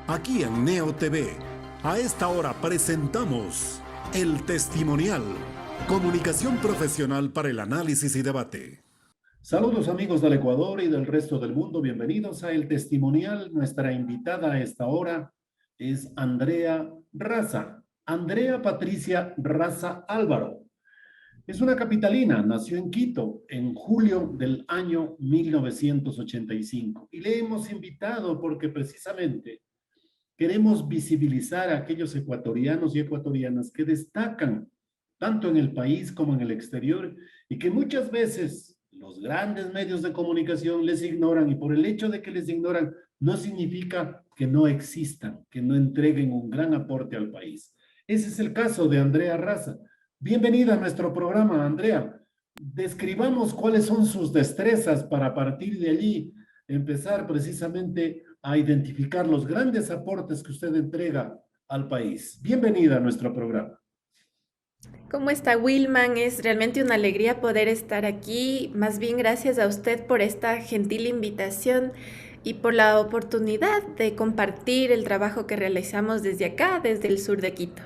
Aquí en Neo TV, a esta hora presentamos El Testimonial, comunicación profesional para el análisis y debate. Saludos amigos del Ecuador y del resto del mundo, bienvenidos a El Testimonial. Nuestra invitada a esta hora es Andrea Raza, Andrea Patricia Raza Álvaro. Es una capitalina, nació en Quito en julio del año 1985 y le hemos invitado porque precisamente queremos visibilizar a aquellos ecuatorianos y ecuatorianas que destacan tanto en el país como en el exterior y que muchas veces los grandes medios de comunicación les ignoran, y por el hecho de que les ignoran no significa que no existan, que no entreguen un gran aporte al país. Ese es el caso de Andrea Raza. Bienvenida a nuestro programa, Andrea. Describamos cuáles son sus destrezas para a partir de allí empezar precisamente a identificar los grandes aportes que usted entrega al país. Bienvenida a nuestro programa. ¿Cómo está, Wilman? Es realmente una alegría poder estar aquí. Más bien gracias a usted por esta gentil invitación y por la oportunidad de compartir el trabajo que realizamos desde acá, desde el sur de Quito.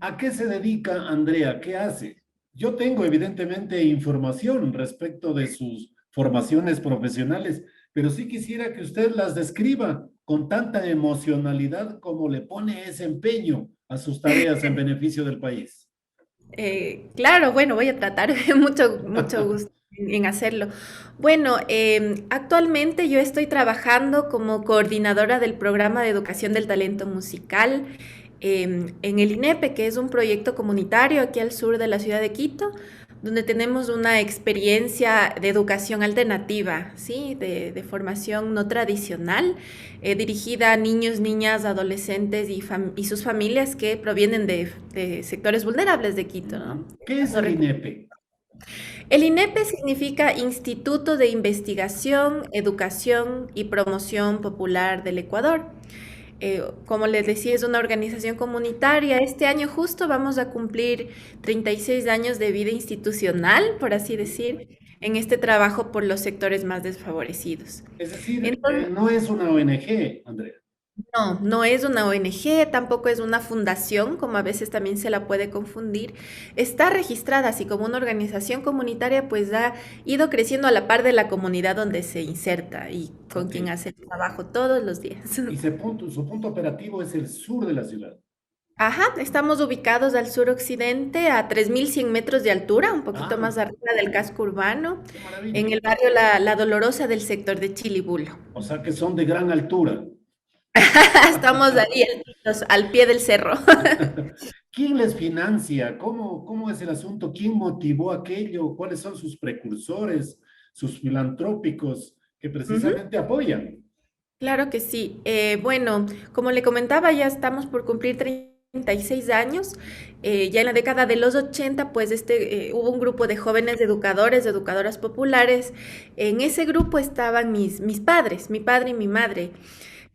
¿A qué se dedica Andrea? ¿Qué hace? Yo tengo evidentemente información respecto de sus formaciones profesionales, pero sí quisiera que usted las describa con tanta emocionalidad como le pone ese empeño a sus tareas en beneficio del país. Claro, bueno, voy a tratar, mucho gusto en hacerlo. Bueno, actualmente yo estoy trabajando como coordinadora del programa de educación del talento musical en el INEPE, que es un proyecto comunitario aquí al sur de la ciudad de Quito, donde tenemos una experiencia de educación alternativa, ¿sí? De formación no tradicional, dirigida a niños, niñas, adolescentes y sus familias que provienen de sectores vulnerables de Quito, ¿no? ¿Qué es el INEPE? El INEPE significa Instituto de Investigación, Educación y Promoción Popular del Ecuador. Como les decía, es una organización comunitaria. Este año justo vamos a cumplir 36 años de vida institucional, por así decir, en este trabajo por los sectores más desfavorecidos. Es decir, Entonces, no es una ONG, Andrea. no, no es una ONG, tampoco es una fundación, como a veces también se la puede confundir. Está registrada así como una organización comunitaria, pues ha ido creciendo a la par de la comunidad donde se inserta y con Ok. quien hace el trabajo todos los días. Y su punto operativo es el sur de la ciudad. Ajá, estamos ubicados al suroccidente a 3.100 metros de altura, un poquito Ah, más arriba del casco urbano, qué en maravilla. el barrio La Dolorosa del sector de Chilibulo. O sea que son de gran altura. Estamos ahí al pie del cerro. ¿Quién les financia? ¿Cómo es el asunto? ¿Quién motivó aquello? ¿Cuáles son sus precursores, sus filantrópicos que Ujú. precisamente apoyan? Claro que sí. Bueno, como le comentaba, ya estamos por cumplir 36 años. Ya en la década de los 80, pues hubo un grupo de jóvenes educadores, de educadoras populares. En ese grupo estaban mis padres, mi padre y mi madre,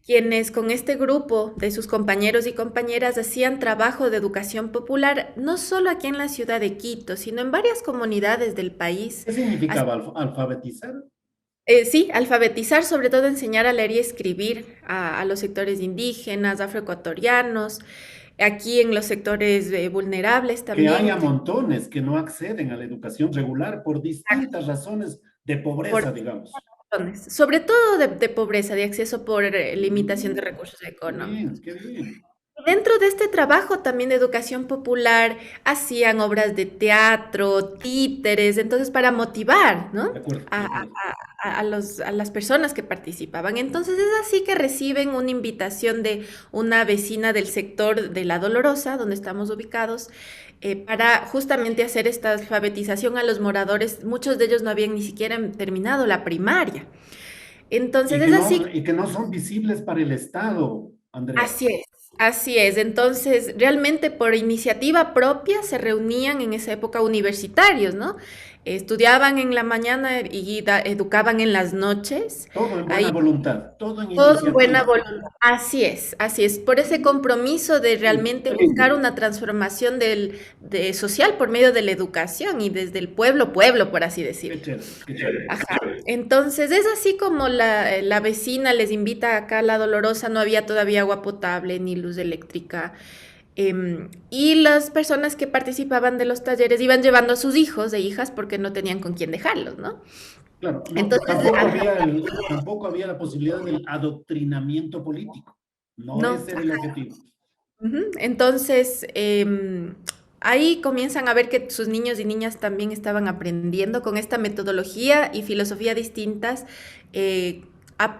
quienes con este grupo de sus compañeros y compañeras hacían trabajo de educación popular, no solo aquí en la ciudad de Quito, sino en varias comunidades del país. ¿Qué significaba alfabetizar? Sí, alfabetizar, sobre todo enseñar a leer y escribir a los sectores indígenas, afroecuatorianos, aquí en los sectores vulnerables Que haya también, montones que no acceden a la educación regular por distintas razones de por pobreza, digamos. razones, sobre todo de pobreza, de acceso por limitación de Mm, recursos qué bien, económicos. qué bien. Dentro de este trabajo también de educación popular hacían obras de teatro, títeres, entonces para motivar, ¿no? De acuerdo, de A, acuerdo. a las personas que participaban. Entonces es así que reciben una invitación de una vecina del sector de La Dolorosa, donde estamos ubicados, para justamente hacer esta alfabetización a los moradores. Muchos de ellos no habían ni siquiera terminado la primaria. Entonces es así. Y que no son visibles para el Estado, Andrea. Así es, así es. Entonces, realmente por iniciativa propia se reunían en esa época universitarios, ¿no? Estudiaban en la mañana y educaban en las noches. Todo en buena Ahí voluntad, todo en todo en buena iniciativa. voluntad. Así es, así es. Por ese compromiso de realmente buscar una transformación social por medio de la educación y desde el pueblo, pueblo, por así Qué decirlo. chévere, qué chévere. Ajá. Entonces es así como la vecina les invita acá a La Dolorosa, no había todavía agua potable ni luz eléctrica. Y las personas que participaban de los talleres iban llevando a sus hijos e hijas porque no tenían con quién dejarlos, ¿no? Claro, no, Entonces, ajá, tampoco había la posibilidad del adoctrinamiento político. No no. ese era el objetivo. Ujú. Entonces, ahí comienzan a ver que sus niños y niñas también estaban aprendiendo con esta metodología y filosofía distintas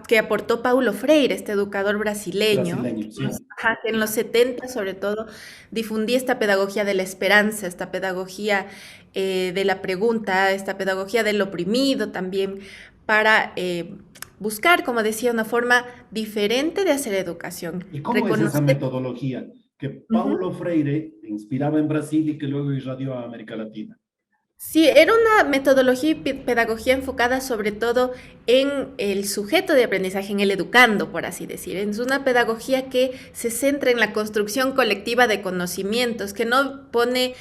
que aportó Paulo Freire, este educador brasileño, Brasileño, sí. ajá, que en los 70 sobre todo difundía esta pedagogía de la esperanza, esta pedagogía de la pregunta, esta pedagogía del oprimido también, para buscar, como decía, una forma diferente de hacer educación, ¿Y cómo es esa reconocer. metodología que Ujú. Paulo Freire inspiraba en Brasil y que luego irradió a América Latina? Sí, era una metodología y pedagogía enfocada sobre todo en el sujeto de aprendizaje, en el educando, por así decir. Es una pedagogía que se centra en la construcción colectiva de conocimientos, que no pone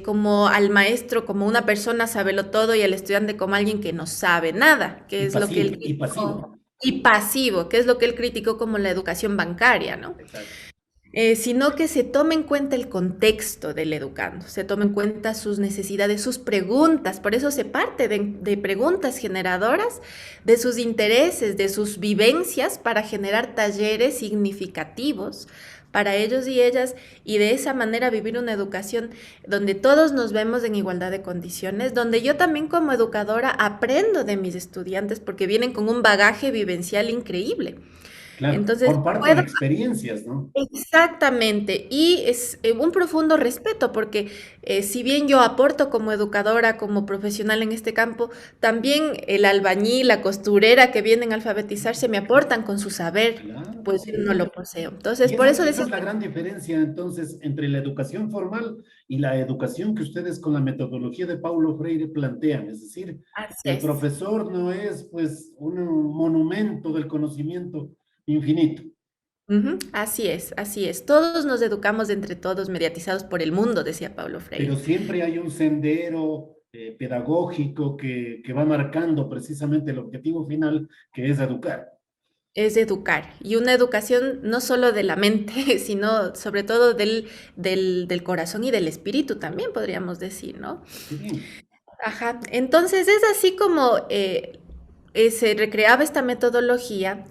como al maestro como una persona todo y al estudiante como alguien que no sabe nada, que es lo que él Y pasivo. criticó, y pasivo, que es lo que él criticó como la educación bancaria, ¿no? Exacto. Sino que se tome en cuenta el contexto del educando, se tome en cuenta sus necesidades, sus preguntas, por eso se parte de preguntas generadoras, de sus intereses, de sus vivencias para generar talleres significativos para ellos y ellas y de esa manera vivir una educación donde todos nos vemos en igualdad de condiciones, donde yo también como educadora aprendo de mis estudiantes porque vienen con un bagaje vivencial increíble. Claro, Entonces, comparten puedo. experiencias, ¿no? Exactamente, y es un profundo respeto porque si bien yo aporto como educadora, como profesional en este campo, también el albañil, la costurera que vienen a alfabetizarse me aportan con su saber, Claro, pues yo no sí. lo poseo. Entonces, por eso Esa decía, es la gran diferencia entonces entre la educación formal y la educación que ustedes con la metodología de Paulo Freire plantean. Es decir, así el es. profesor no es pues un monumento del conocimiento infinito, Ujú, así es, así es. Todos nos educamos entre todos, mediatizados por el mundo, decía Pablo pero Freire. siempre hay un sendero pedagógico que va marcando precisamente el objetivo final, que es educar. Es educar, y una educación no solo de la mente, sino sobre todo del corazón y del espíritu también, podríamos decir, ¿no? Qué bien. Ajá, entonces es así como se recreaba esta metodología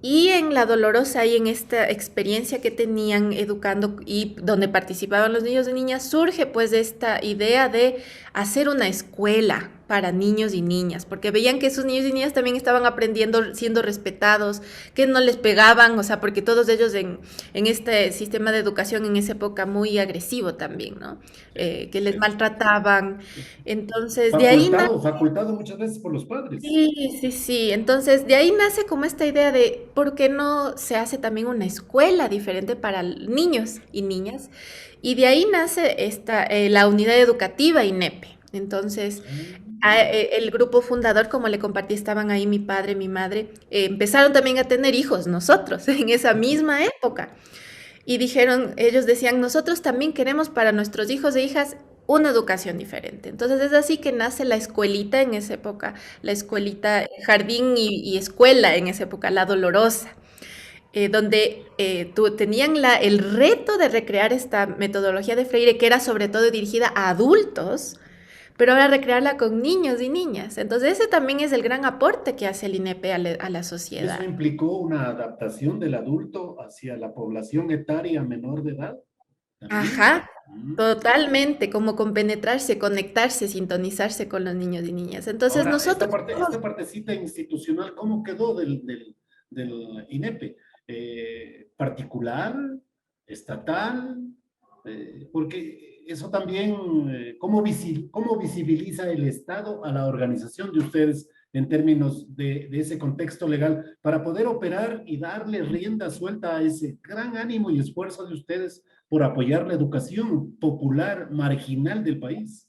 y en La Dolorosa y en esta experiencia que tenían educando y donde participaban los niños y niñas, surge pues esta idea de hacer una escuela para niños y niñas, porque veían que esos niños y niñas también estaban aprendiendo, siendo respetados, que no les pegaban, o sea, porque todos ellos en este sistema de educación en esa época muy agresivo también, ¿no? Sí, Que les sí. maltrataban. Entonces, de ahí Facultado muchas veces por los padres. sí, sí, sí. Entonces, de ahí nace como esta idea de por qué no se hace también una escuela diferente para niños y niñas. Y de ahí nace la unidad educativa INEPE. Entonces, el grupo fundador, como le compartí, estaban ahí mi padre, mi madre, empezaron también a tener hijos nosotros en esa misma época. Y dijeron, ellos decían, nosotros también queremos para nuestros hijos e hijas una educación diferente. Entonces es así que nace la escuelita en esa época, la escuelita, jardín y escuela en esa época, La Dolorosa, donde tenían el reto de recrear esta metodología de Freire, que era sobre todo dirigida a adultos, pero ahora recrearla con niños y niñas. Entonces ese también es el gran aporte que hace el INEPE a la Y eso sociedad. implicó una adaptación del adulto hacia la población etaria menor de edad también. Ajá, totalmente, como compenetrarse, conectarse, sintonizarse con los niños y niñas. Entonces Ahora, nosotros, esta partecita institucional, ¿cómo quedó del INEPE? ¿Particular? ¿Estatal? Porque eso también, ¿cómo visibiliza el Estado a la organización de ustedes en términos de ese contexto legal para poder operar y darle rienda suelta a ese gran ánimo y esfuerzo de ustedes por apoyar la educación popular marginal del país?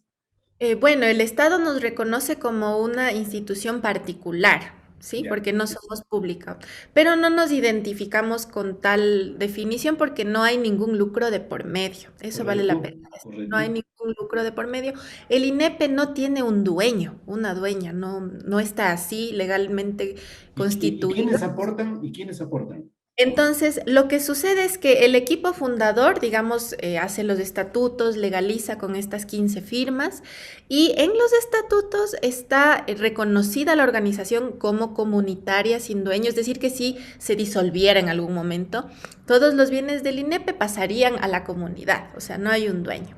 Bueno, el Estado nos reconoce como una institución particular, ¿sí? Ya, Porque no somos pública, pero no nos identificamos con tal definición porque no hay ningún lucro de por medio. Eso vale la correcto, pena decir. No hay correcto. ningún lucro de por medio. El INEP no tiene un dueño, una dueña, no, no está así legalmente ¿Y constituido. quiénes aportan? ¿Y quiénes aportan? Entonces, lo que sucede es que el equipo fundador, digamos, hace los estatutos, legaliza con estas 15 firmas y en los estatutos está reconocida la organización como comunitaria sin dueño, es decir, que si se disolviera en algún momento, todos los bienes del INEPE pasarían a la comunidad, o sea, no hay un dueño.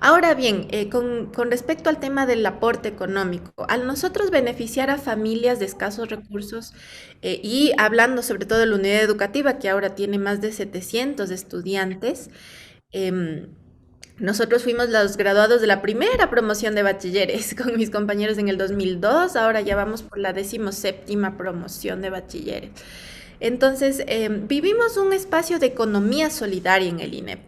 Ahora bien, con respecto al tema del aporte económico, al nosotros beneficiar a familias de escasos recursos, y hablando sobre todo de la unidad educativa, que ahora tiene más de 700 estudiantes, em, nosotros fuimos los graduados de la primera promoción de bachilleres con mis compañeros en el 2002, ahora ya vamos por la 17ª promoción de bachilleres. Entonces, vivimos un espacio de economía solidaria en el INEP.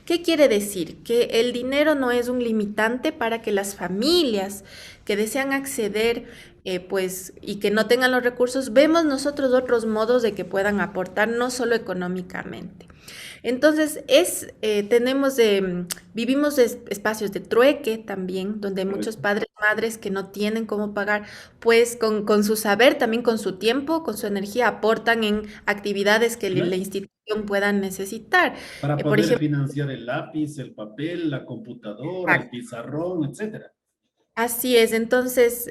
¿Qué quiere decir? Que el dinero no es un limitante para que las familias que desean acceder, pues, y que no tengan los recursos, vemos nosotros otros modos de que puedan aportar, no solo económicamente. Entonces, vivimos espacios de trueque también, donde muchos Correcto. padres, madres que no tienen cómo pagar, pues con su saber, también con su tiempo, con su energía, aportan en actividades que la Claro. institución pueda necesitar. Para Por poder ejemplo, financiar el lápiz, el papel, la computadora, el pizarrón, etcétera. así es, entonces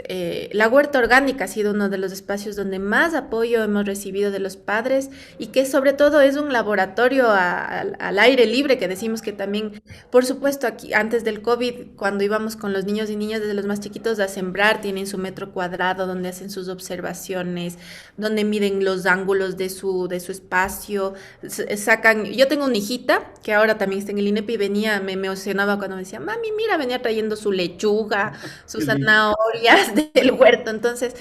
la huerta orgánica ha sido uno de los espacios donde más apoyo hemos recibido de los padres y que sobre todo es un laboratorio al aire libre, que decimos que también, por supuesto, aquí antes del COVID, cuando íbamos con los niños y niñas desde los más chiquitos a sembrar, tienen su metro cuadrado donde hacen sus observaciones, donde miden los ángulos de su espacio, sacan, yo tengo una hijita que ahora también está en el INEP y venía, me emocionaba cuando me decía, mami, mira, venía trayendo su lechuga, Qué sus lindo. zanahorias del huerto. Entonces,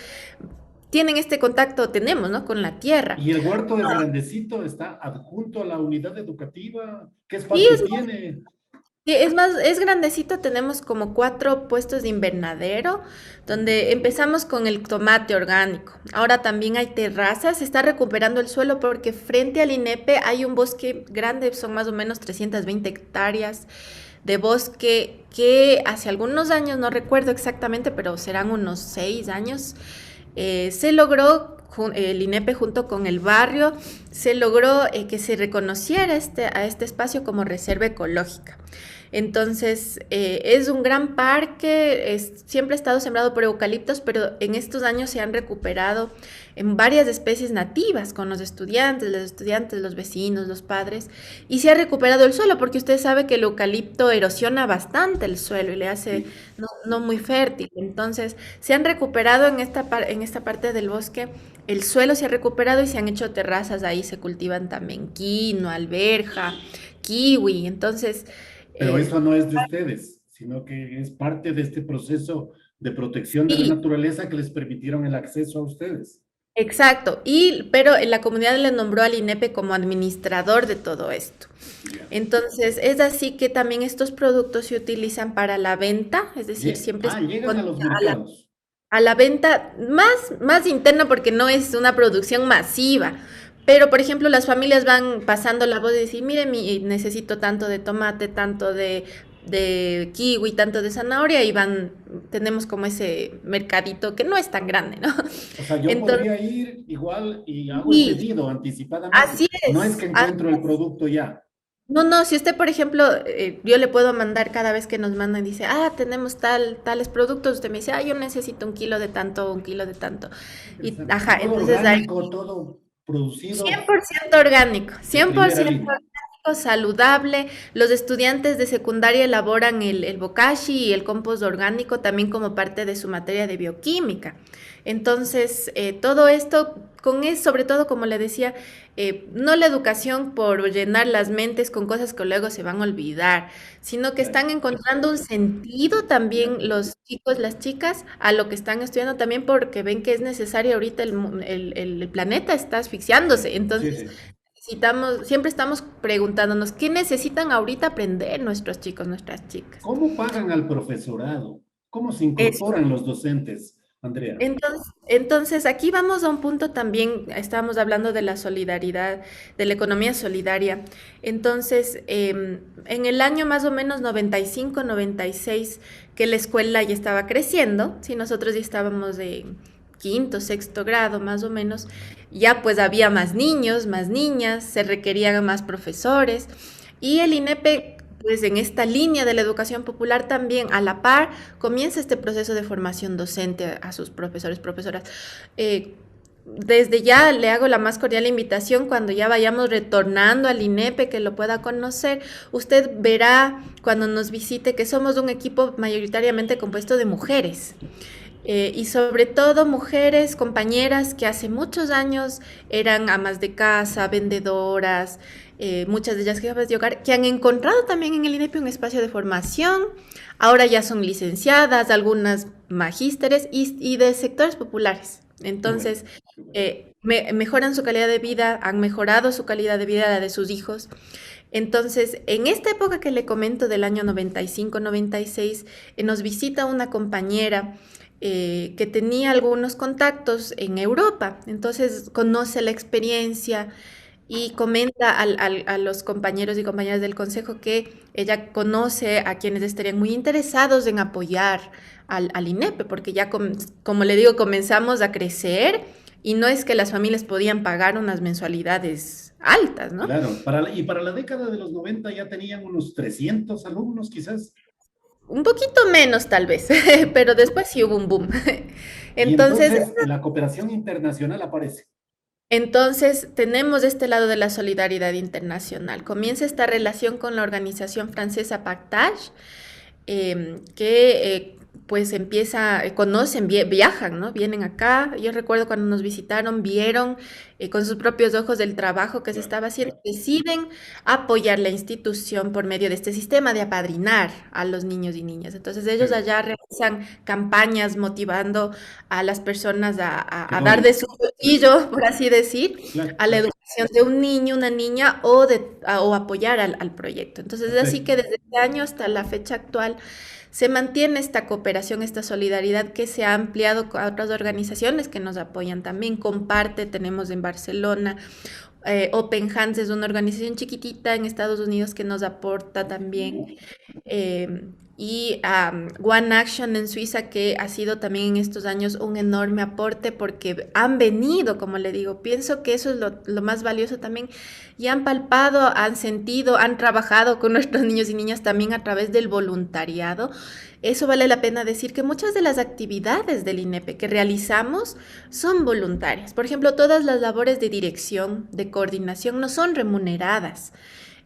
tienen este contacto, tenemos, ¿no? Con la tierra. ¿Y el huerto es grandecito? ¿Está adjunto a la unidad educativa? ¿Qué Y espacio tiene? es más, es grandecito, tenemos como 4 puestos de invernadero, donde empezamos con el tomate orgánico. Ahora también hay terrazas, se está recuperando el suelo porque frente al INEPE hay un bosque grande, son más o menos 320 hectáreas de bosque que hace algunos años, no recuerdo exactamente, pero serán unos 6 años, se logró, el INEPE junto con el barrio, se logró que se reconociera a este espacio como reserva ecológica. Entonces, es un gran parque, siempre ha estado sembrado por eucaliptos, pero en estos años se han recuperado en varias especies nativas con los estudiantes, los vecinos, los padres, y se ha recuperado el suelo, porque usted sabe que el eucalipto erosiona bastante el suelo y le hace Sí. no muy fértil. Entonces, se han recuperado en esta parte del bosque, el suelo se ha recuperado y se han hecho terrazas, ahí se cultivan también quinoa, alberja, kiwi, entonces... Pero Eh, eso no es de ustedes, sino que es parte de este proceso de protección de la sí, naturaleza que les permitieron el acceso a ustedes. exacto. Pero la comunidad le nombró al INEPE como administrador de todo esto. Ya. Entonces, es así que también estos productos se utilizan para la venta, es decir, siempre se Llegan a pone los a la, mercados. a la venta más interna porque no es una producción masiva. Pero, por ejemplo, las familias van pasando la voz de decir, mire, necesito tanto de tomate, tanto de kiwi, tanto de zanahoria, y tenemos como ese mercadito que no es tan grande, ¿no? O sea, yo Entonces, podría ir igual y hago el sí, pedido anticipadamente. así No es es. que encuentro el producto ya. No, no, si usted, por ejemplo, yo le puedo mandar cada vez que nos mandan, dice, tenemos tales productos, usted me dice, yo necesito 1 kilo de tanto, 1 kilo de tanto. Y, Interesante. ajá, Todo entonces ahí orgánico, todo producido 100% orgánico, de cien por primera ciento línea. orgánico, saludable. Los estudiantes de secundaria elaboran el bokashi y el compost orgánico también como parte de su materia de bioquímica. Entonces, todo esto, sobre todo, como le decía, no la educación por llenar las mentes con cosas que luego se van a olvidar, sino que Claro, están encontrando un sentido de también acuerdo. los chicos, las chicas, a lo que están estudiando también porque ven que es necesario ahorita el planeta está asfixiándose. Sí, Entonces, sí. siempre estamos preguntándonos, ¿qué necesitan ahorita aprender nuestros chicos, nuestras chicas? ¿Cómo pagan al profesorado? ¿Cómo se Es incorporan los docentes, Andrea? entonces, aquí vamos a un punto también, estábamos hablando de la solidaridad, de la economía solidaria. Entonces, en el año más o menos 95, 96, que la escuela ya estaba creciendo, si nosotros ya estábamos de quinto, sexto grado más o menos, ya pues había más niños, más niñas, se requerían más profesores y el INEP pues en esta línea de la educación popular también a la par comienza este proceso de formación docente a sus profesores, profesoras. Eh, Desde ya le hago la más cordial invitación cuando ya vayamos retornando al INEP, que lo pueda conocer. Usted verá cuando nos visite que somos un equipo mayoritariamente compuesto de mujeres. Y sobre todo mujeres, compañeras que hace muchos años eran amas de casa, vendedoras, muchas de ellas jefas de hogar, que han encontrado también en el INEP un espacio de formación. Ahora ya son licenciadas, algunas magísteres y de sectores populares. Qué bueno, Entonces, qué bueno. mejoran su calidad de vida, han mejorado su calidad de vida, la de sus hijos. Entonces, en esta época que le comento del año 95, 96, nos visita una compañera que tenía algunos contactos en Europa. Entonces, conoce la experiencia y comenta a los compañeros y compañeras del consejo que ella conoce a quienes estarían muy interesados en apoyar al INEP, porque ya, como le digo, comenzamos a crecer y no es que las familias podían pagar unas mensualidades altas, ¿no? Claro, y para la década de los 90 ya tenían unos 300 alumnos, quizás. Un poquito menos tal vez, pero después sí hubo un boom. Y Entonces, entonces la cooperación internacional aparece. entonces tenemos este lado de la solidaridad internacional. Comienza esta relación con la organización francesa Pactage, que pues empieza, conocen, viajan, ¿no? Vienen acá. Yo recuerdo cuando nos visitaron, vieron con sus propios ojos el trabajo que se Claro, estaba haciendo, deciden apoyar la institución por medio de este sistema de apadrinar a los niños y niñas. Entonces qué ellos bueno, allá realizan campañas motivando a las personas qué a dar de bonito. su bolsillo, por así decir, Claro, a la claro, educación de un niño, una niña o apoyar al proyecto. Entonces es así perfecto. que desde este año hasta la fecha actual se mantiene esta cooperación, esta solidaridad que se ha ampliado a otras organizaciones que nos apoyan también. Comparte, tenemos en Barcelona. Open Hands es una organización chiquitita en Estados Unidos que nos aporta también. Y One Action en Suiza, que ha sido también en estos años un enorme aporte porque han venido, como le digo, pienso que eso es lo más valioso también, y han palpado, han sentido, han trabajado con nuestros niños y niñas también a través del voluntariado. Eso vale la pena decir que muchas de las actividades del INEP que realizamos son voluntarias. Por ejemplo, todas las labores de dirección, de coordinación no son remuneradas.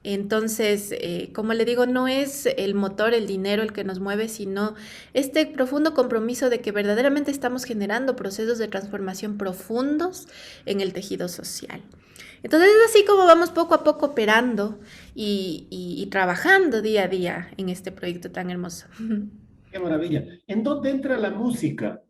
Entonces, como le digo, no es el motor, el dinero el que nos mueve, sino este profundo compromiso de que verdaderamente estamos generando procesos de transformación profundos en el tejido social. Entonces es así como vamos poco a poco operando y trabajando día a día en este proyecto tan hermoso. Qué maravilla. ¿En dónde entra la música?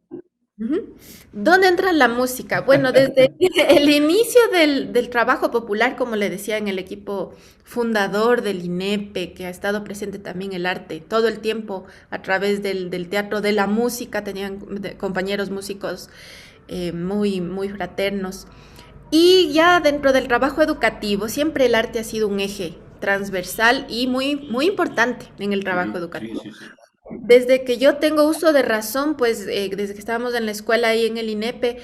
Ujú. ¿Dónde entra la música? Bueno, desde el inicio del trabajo popular, como le decía, en el equipo fundador del INEP, que ha estado presente también el arte todo el tiempo a través del teatro, de la música, tenían compañeros músicos muy, muy fraternos. Y ya dentro del trabajo educativo, siempre el arte ha sido un eje transversal y muy, muy importante en el trabajo Sí, sí, educativo. sí, sí. Desde que yo tengo uso de razón, pues desde que estábamos en la escuela ahí en el INEP,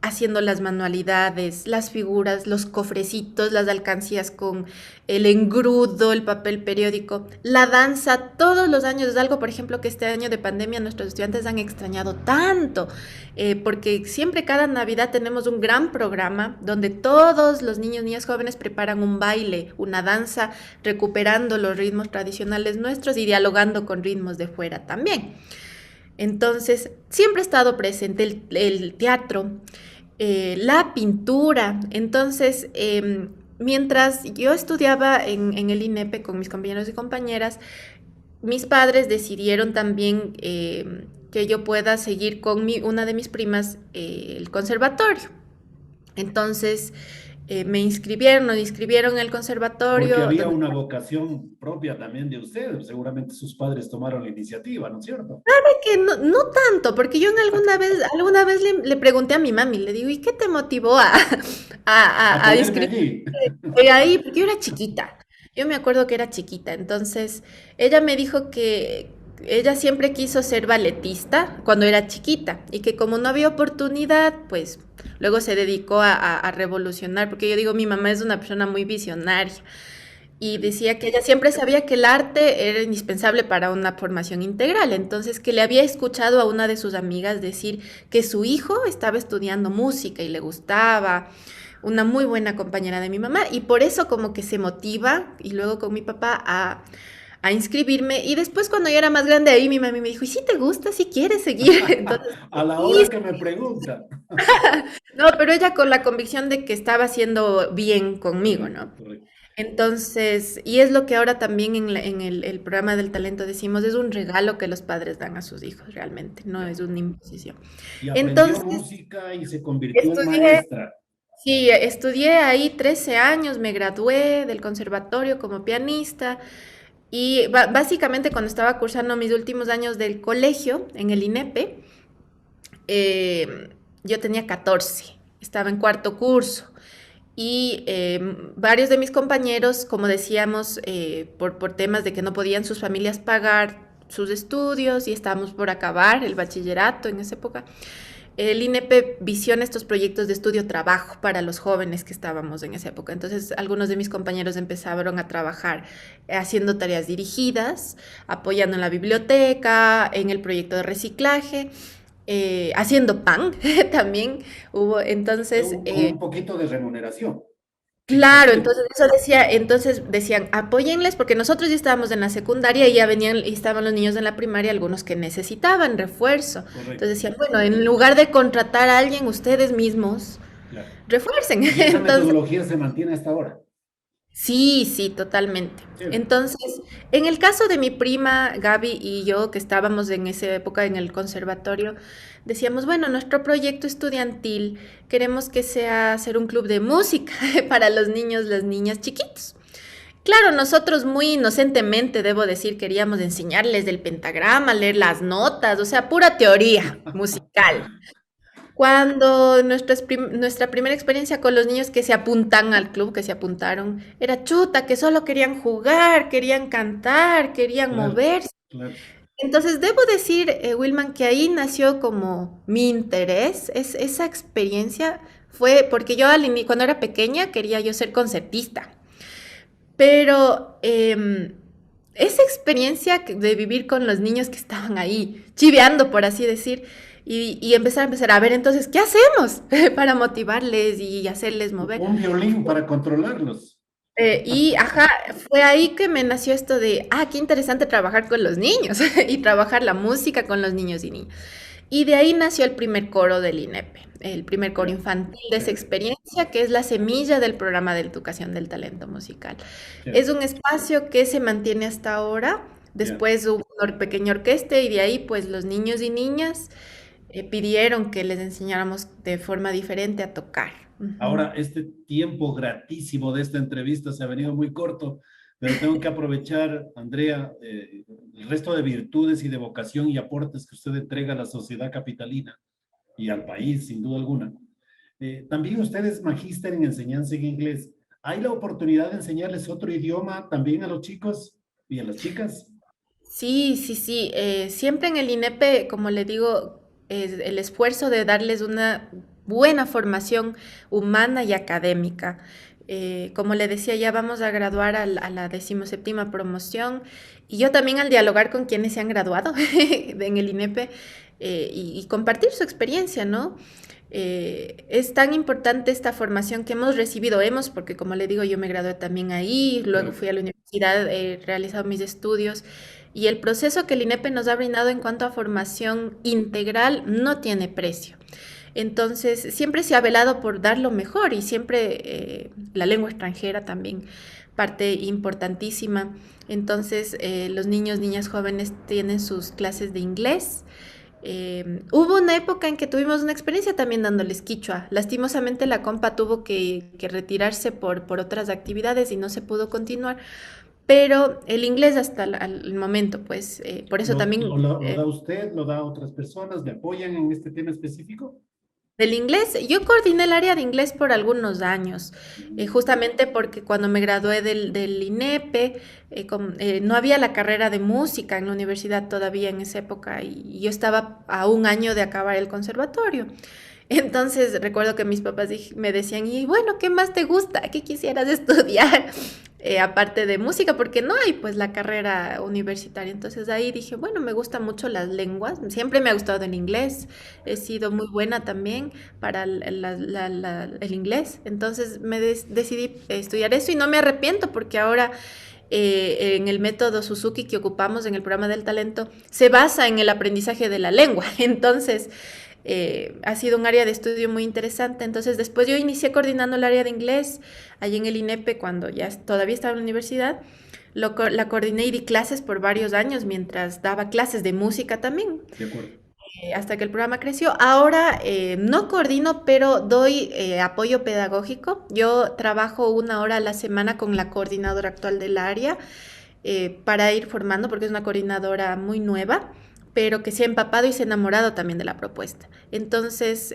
haciendo las manualidades, las figuras, los cofrecitos, las alcancías con el engrudo, el papel periódico, la danza, todos los años es algo, por ejemplo, que este año de pandemia nuestros estudiantes han extrañado tanto, porque siempre cada Navidad tenemos un gran programa donde todos los niños, niñas, jóvenes preparan un baile, una danza, recuperando los ritmos tradicionales nuestros y dialogando con ritmos de fuera también. Entonces, siempre ha estado presente el teatro, la pintura. Entonces, mientras yo estudiaba en el INEP con mis compañeros y compañeras, mis padres decidieron también que yo pueda seguir con una de mis primas el conservatorio. Entonces, nos inscribieron en el Porque conservatorio. había una vocación propia también de ustedes. Seguramente sus padres tomaron la iniciativa, ¿no es cierto? Que no, no tanto, porque yo en alguna vez le pregunté a mi mami, le digo, ¿y qué te motivó A a ponerme inscribirte allí. ahí? Porque yo era chiquita, yo me acuerdo que era chiquita, entonces ella me dijo que ella siempre quiso ser balletista cuando era chiquita y que como no había oportunidad, pues luego se dedicó a revolucionar, porque yo digo, mi mamá es una persona muy visionaria y Sí. decía que ella siempre sabía que el arte era indispensable para una formación integral, entonces que le había escuchado a una de sus amigas decir que su hijo estaba estudiando música y le gustaba, una muy buena compañera de mi mamá, y por eso como que se motiva, y luego con mi papá a inscribirme, y después cuando yo era más grande ahí mi mamá me dijo, ¿y si te gusta, si quieres seguir? Entonces, A la sí, hora que me pregunta. no, pero ella con la convicción de que estaba haciendo bien conmigo, Correcto, ¿no? correcto. Entonces, y es lo que ahora también en el programa del talento decimos, es un regalo que los padres dan a sus hijos realmente, no Ya. es una imposición. Y aprendió Entonces, música y se convirtió en estudié, maestra. sí, estudié ahí 13 años, me gradué del conservatorio como pianista y básicamente cuando estaba cursando mis últimos años del colegio en el INEPE, eh, yo tenía 14, estaba en cuarto curso. Y varios de mis compañeros, como decíamos, por temas de que no podían sus familias pagar sus estudios y estábamos por acabar el bachillerato en esa época, el INEP visiona estos proyectos de estudio-trabajo para los jóvenes que estábamos en esa época. Entonces, algunos de mis compañeros empezaron a trabajar haciendo tareas dirigidas, apoyando en la biblioteca, en el proyecto de reciclaje, haciendo pan también hubo. Entonces, Con un poquito de remuneración. claro, Significativo. entonces eso decía, entonces decían, apóyenles, porque nosotros ya estábamos en la secundaria y ya venían, y estaban los niños en la primaria, algunos que necesitaban refuerzo. Correcto. Entonces decían, bueno, en lugar de contratar a alguien, ustedes mismos Claro. refuercen. Y esa Entonces, metodología se mantiene hasta ahora. sí, sí, totalmente. Chévere. Entonces, en el caso de mi prima Gaby y yo, que estábamos en esa época en el conservatorio, decíamos, bueno, nuestro proyecto estudiantil queremos que sea hacer un club de música para los niños, las niñas chiquitos. Claro, nosotros muy inocentemente, debo decir, queríamos enseñarles del pentagrama, leer las notas, o sea, pura teoría musical. Cuando nuestra primera experiencia con los niños que se apuntan al club, que se apuntaron, era chuta, que solo querían jugar, querían cantar, querían Claro, moverse. claro. Entonces, debo decir, Wilman, que ahí nació como mi interés, esa experiencia fue porque yo cuando era pequeña quería yo ser concertista, pero esa experiencia de vivir con los niños que estaban ahí, chiveando, por así decir, y empezar a ver entonces, ¿qué hacemos para motivarles y hacerles mover? Un violín para controlarlos. Ajá, fue ahí que me nació esto de, qué interesante trabajar con los niños y trabajar la música con los niños y niñas. Y de ahí nació el primer coro del INEP, el primer coro Ya, infantil de esa chévere, experiencia, que es la semilla del programa de educación del talento musical. Es chévere. un espacio que se mantiene hasta ahora. Ya. Después hubo una pequeña orquesta y de ahí pues los niños y niñas pidieron que les enseñáramos de forma diferente a tocar. Ujú. Ahora, este tiempo gratísimo de esta entrevista se ha venido muy corto, pero tengo que aprovechar, Andrea, el resto de virtudes y de vocación y aportes que usted entrega a la sociedad capitalina y al país, sin duda alguna. También usted es magíster en enseñanza en inglés. ¿Hay la oportunidad de enseñarles otro idioma también a los chicos y a las chicas? Sí, sí, sí. Siempre en el INEP, como le digo, es el esfuerzo de darles una buena formación humana y académica. Como le decía, ya vamos a graduar a la 17ª promoción y yo también al dialogar con quienes se han graduado en el INEP y compartir su experiencia, ¿no? Es tan importante esta formación que hemos, porque como le digo, yo me gradué también ahí, luego Correcto. fui a la universidad, he realizado mis estudios y el proceso que el INEP nos ha brindado en cuanto a formación integral no tiene precio. Entonces, siempre se ha velado por dar lo mejor y siempre la lengua extranjera también, parte importantísima. Entonces, los niños, niñas jóvenes tienen sus clases de inglés, Hubo una época en que tuvimos una experiencia también dándoles quichua. Lastimosamente la compa tuvo que retirarse por otras actividades y no se pudo continuar, pero el inglés hasta el momento, pues, por eso también ¿Lo da usted? ¿Lo da otras personas? ¿Le apoyan en este tema específico? del inglés. Yo coordiné el área de inglés por algunos años, justamente porque cuando me gradué del INEPE, no había la carrera de música en la universidad todavía en esa época y yo estaba a un año de acabar el conservatorio. Entonces recuerdo que mis papás me decían, y bueno, ¿qué más te gusta? ¿Qué quisieras estudiar? Aparte de música, porque no hay pues la carrera universitaria. Entonces ahí dije, bueno, me gustan mucho las lenguas, siempre me ha gustado el inglés, he sido muy buena también para el inglés. Entonces decidí estudiar eso y no me arrepiento porque ahora en el método Suzuki que ocupamos en el programa del talento se basa en el aprendizaje de la lengua. Entonces, ha sido un área de estudio muy interesante. Entonces, después yo inicié coordinando el área de inglés allí en el INEPE cuando ya todavía estaba en la universidad. La coordiné y di clases por varios años mientras daba clases de música también, De acuerdo. hasta que el programa creció. Ahora no coordino, pero doy apoyo pedagógico. Yo trabajo 1 hora a la semana con la coordinadora actual del área para ir formando, porque es una coordinadora muy nueva, pero que se ha empapado y se ha enamorado también de la propuesta. Entonces,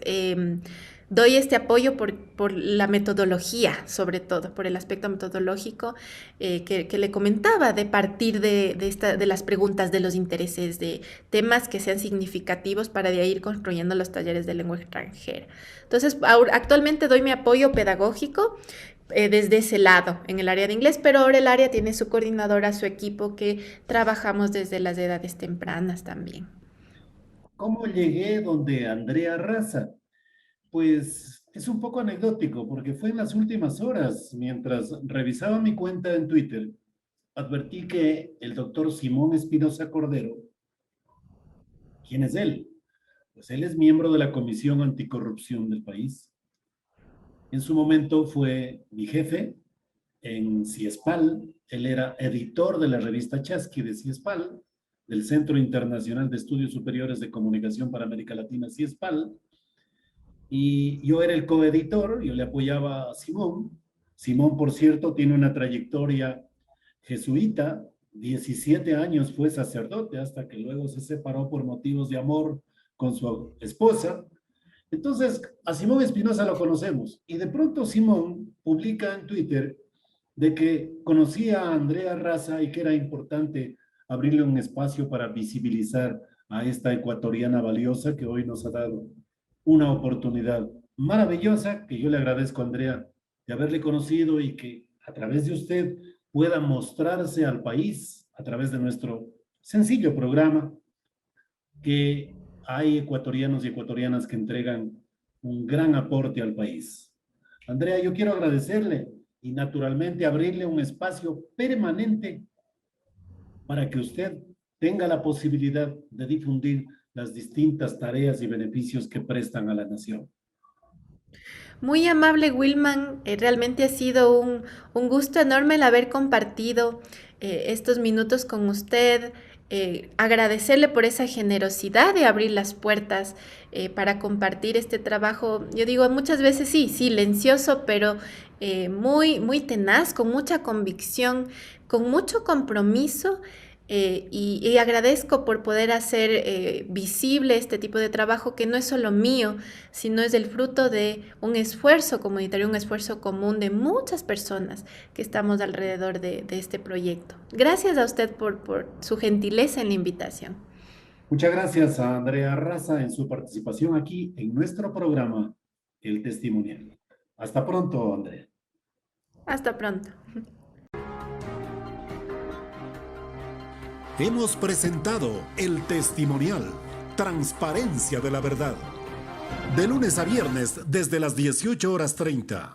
doy este apoyo por la metodología, sobre todo, por el aspecto metodológico que le comentaba, de partir de las preguntas, de los intereses, de temas que sean significativos para de ahí ir construyendo los talleres de lengua extranjera. Entonces, actualmente doy mi apoyo pedagógico desde ese lado en el área de inglés, pero ahora el área tiene su coordinadora, su equipo que trabajamos desde las edades tempranas también. ¿Cómo llegué donde Andrea Raza? Pues es un poco anecdótico porque fue en las últimas horas, mientras revisaba mi cuenta en Twitter, advertí que el doctor Simón Espinosa Cordero, ¿quién es él? Pues él es miembro de la Comisión Anticorrupción del país. En su momento fue mi jefe en CIESPAL. Él era editor de la revista Chasqui de CIESPAL, del Centro Internacional de Estudios Superiores de Comunicación para América Latina, CIESPAL. Y yo era el coeditor, yo le apoyaba a Simón. Simón, por cierto, tiene una trayectoria jesuita, 17 años fue sacerdote hasta que luego se separó por motivos de amor con su esposa. Entonces, a Simón Espinosa lo conocemos y de pronto Simón publica en Twitter de que conocía a Andrea Raza y que era importante abrirle un espacio para visibilizar a esta ecuatoriana valiosa que hoy nos ha dado una oportunidad maravillosa que yo le agradezco a Andrea de haberle conocido y que a través de usted pueda mostrarse al país a través de nuestro sencillo programa que hay ecuatorianos y ecuatorianas que entregan un gran aporte al país. Andrea, yo quiero agradecerle y naturalmente abrirle un espacio permanente para que usted tenga la posibilidad de difundir las distintas tareas y beneficios que prestan a la nación. Muy amable, Wilman. Realmente ha sido un gusto enorme el haber compartido estos minutos con usted. Agradecerle por esa generosidad de abrir las puertas para compartir este trabajo. Yo digo muchas veces sí, silencioso, pero muy, muy tenaz, con mucha convicción, con mucho compromiso. Y agradezco por poder hacer visible este tipo de trabajo que no es solo mío, sino es el fruto de un esfuerzo comunitario, un esfuerzo común de muchas personas que estamos alrededor de este proyecto. Gracias a usted por su gentileza en la invitación. Muchas gracias a Andrea Raza en su participación aquí en nuestro programa El Testimonial. Hasta pronto, Andrea. Hasta pronto. Hemos presentado El Testimonial, transparencia de la verdad. De lunes a viernes desde las 18:30.